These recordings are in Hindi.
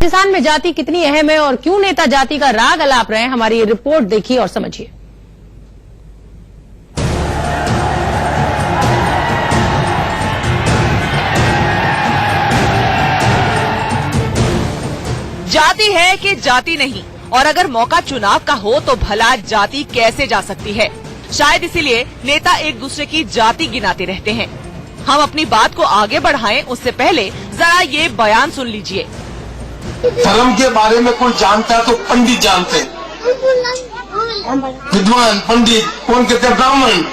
राजस्थान में जाति कितनी अहम है और क्यों नेता जाति का राग अलाप रहे हैं, हमारी ये रिपोर्ट देखिए और समझिए। जाति है कि जाति नहीं, और अगर मौका चुनाव का हो तो भला जाति कैसे जा सकती है। शायद इसीलिए नेता एक दूसरे की जाति गिनाते रहते हैं। हम अपनी बात को आगे बढ़ाएं उससे पहले जरा ये बयान सुन लीजिए। धर्म के बारे में कोई जानता है तो पंडित जानते हैं, विद्वान पंडित, कौन कहते हैं ब्राह्मण।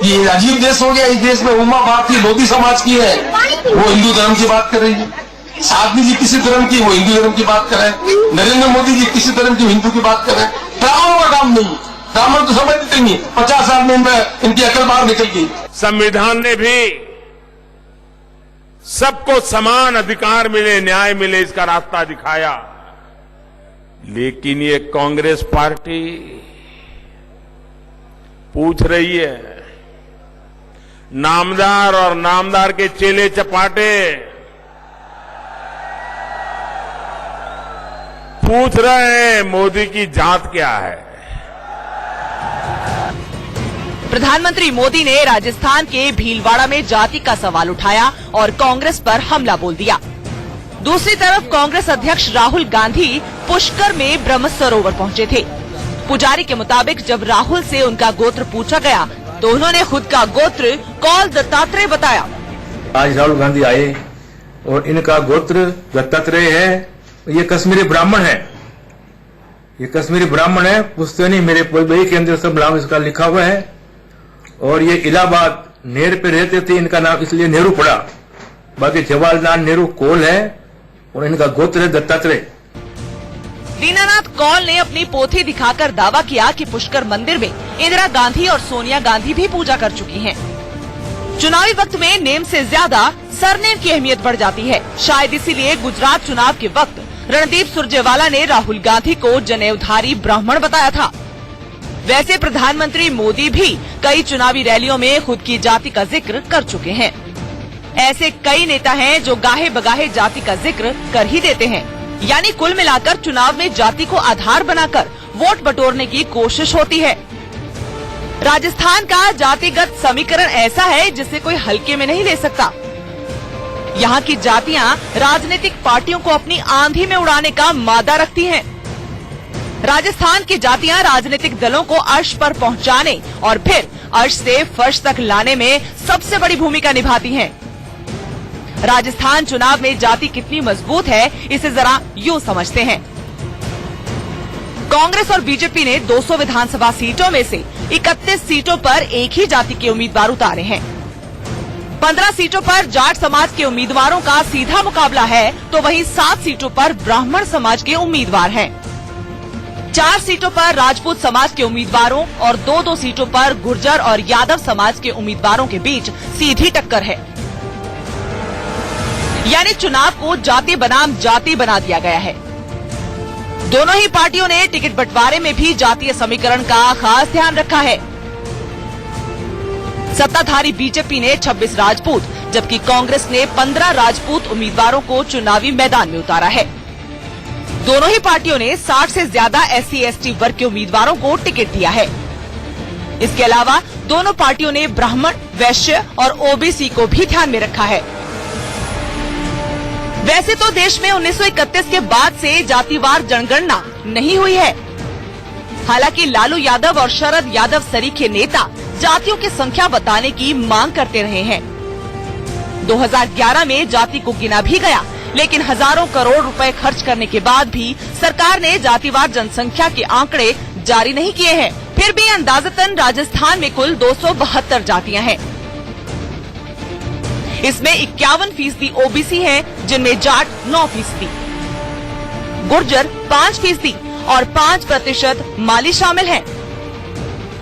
ये अजीब देश हो गया। इस देश में उमा भारती लोधी समाज की है, वो हिंदू धर्म की बात कर रही है। साध्वी जी किसी धर्म की, वो हिंदू धर्म की बात कर रहे हैं। नरेंद्र मोदी जी किसी धर्म की, हिंदू की बात कर रहे हैं। ब्राह्मणों का काम नहीं, ब्राह्मण तो समझते नहीं। 50 साल में इनकी अकल बाहर निकल गई। संविधान ने भी सबको समान अधिकार मिले, न्याय मिले, इसका रास्ता दिखाया। लेकिन ये कांग्रेस पार्टी पूछ रही है, नामदार और नामदार के चेले चपाटे पूछ रहे हैं मोदी की जात क्या है। प्रधानमंत्री मोदी ने राजस्थान के भीलवाड़ा में जाति का सवाल उठाया और कांग्रेस पर हमला बोल दिया। दूसरी तरफ कांग्रेस अध्यक्ष राहुल गांधी पुष्कर में ब्रह्म सरोवर पहुंचे थे। पुजारी के मुताबिक जब राहुल से उनका गोत्र पूछा गया तो उन्होंने खुद का गोत्र कौल दत्तात्रेय बताया। आज राहुल गांधी आए और इनका गोत्र दत्तात्रेय है। ये कश्मीरी ब्राह्मण है, ये कश्मीरी ब्राह्मण है। पुश्तैनी मेरे बही के अंदर सब नाम इसका लिखा हुआ है। और ये इलाहाबाद नेहरू पे रहते थे, इनका नाम इसलिए नेहरू पड़ा। बाकी जवाहरलाल नेहरू कौल है और इनका गोत्र है दत्तात्रेय। दीनानाथ कौल ने अपनी पोथी दिखाकर दावा किया कि पुष्कर मंदिर में इंदिरा गांधी और सोनिया गांधी भी पूजा कर चुकी हैं। चुनावी वक्त में नेम से ज्यादा सरनेम की अहमियत बढ़ जाती है। शायद इसीलिए गुजरात चुनाव के वक्त रणदीप सुरजेवाला ने राहुल गांधी को जनेऊधारी ब्राह्मण बताया था। वैसे प्रधानमंत्री मोदी भी कई चुनावी रैलियों में खुद की जाति का जिक्र कर चुके हैं। ऐसे कई नेता हैं जो गाहे बगाहे जाति का जिक्र कर ही देते हैं। यानी कुल मिलाकर चुनाव में जाति को आधार बनाकर वोट बटोरने की कोशिश होती है। राजस्थान का जातिगत समीकरण ऐसा है जिसे कोई हल्के में नहीं ले सकता। यहाँ की जातियाँ राजनीतिक पार्टियों को अपनी आंधी में उड़ाने का मादा रखती हैं। राजस्थान की जातियाँ राजनीतिक दलों को अर्श पर पहुँचाने और फिर अर्श से फर्श तक लाने में सबसे बड़ी भूमिका निभाती हैं। राजस्थान चुनाव में जाति कितनी मजबूत है इसे जरा यूं समझते हैं। कांग्रेस और बीजेपी ने 200 विधानसभा सीटों में से 31 सीटों पर एक ही जाति के उम्मीदवार उतारे हैं। 15 सीटों पर जाट समाज के उम्मीदवारों का सीधा मुकाबला है तो वहीं 7 सीटों पर ब्राह्मण समाज के उम्मीदवार हैं। 4 सीटों पर राजपूत समाज के उम्मीदवारों और 2-2 सीटों पर गुर्जर और यादव समाज के उम्मीदवारों के बीच सीधी टक्कर है। यानी चुनाव को जाति बनाम जाति बना दिया गया है। दोनों ही पार्टियों ने टिकट बंटवारे में भी जातीय समीकरण का खास ध्यान रखा है। सत्ताधारी बीजेपी ने 26 राजपूत जबकि कांग्रेस ने 15 राजपूत उम्मीदवारों को चुनावी मैदान में उतारा है। दोनों ही पार्टियों ने 60 से ज्यादा SC/ST वर्ग के उम्मीदवारों को टिकट दिया है। इसके अलावा दोनों पार्टियों ने ब्राह्मण, वैश्य और OBC को भी ध्यान में रखा है। वैसे तो देश में 1931 के बाद से जातिवार जनगणना नहीं हुई है। हालांकि लालू यादव और शरद यादव सरीखे नेता जातियों की संख्या बताने की मांग करते रहे हैं। 2011 में जाति को गिना भी गया, लेकिन हजारों करोड़ रुपए खर्च करने के बाद भी सरकार ने जातिवार जनसंख्या के आंकड़े जारी नहीं किए हैं। फिर भी अंदाजतन राजस्थान में कुल 272 जातियां हैं। इसमें 51% OBC हैं, जिनमें जाट 9%, गुर्जर 5% और 5% माली शामिल हैं।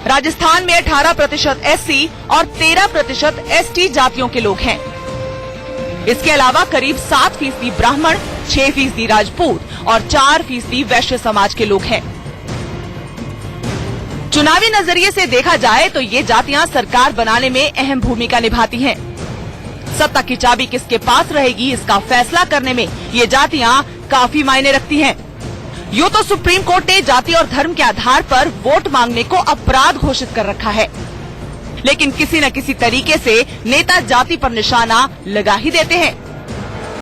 राजस्थान में 18% SC और 13% ST जातियों के लोग हैं। इसके अलावा करीब 7% ब्राह्मण, 6% राजपूत और 4% वैश्य समाज के लोग हैं। चुनावी नजरिए से देखा जाए तो ये जातियां सरकार बनाने में अहम भूमिका निभाती हैं। सत्ता की चाबी किसके पास रहेगी, इसका फैसला करने में ये जातियां काफी मायने रखती हैं। यूं तो सुप्रीम कोर्ट ने जाति और धर्म के आधार पर वोट मांगने को अपराध घोषित कर रखा है, लेकिन किसी न किसी तरीके से नेता जाति पर निशाना लगा ही देते हैं।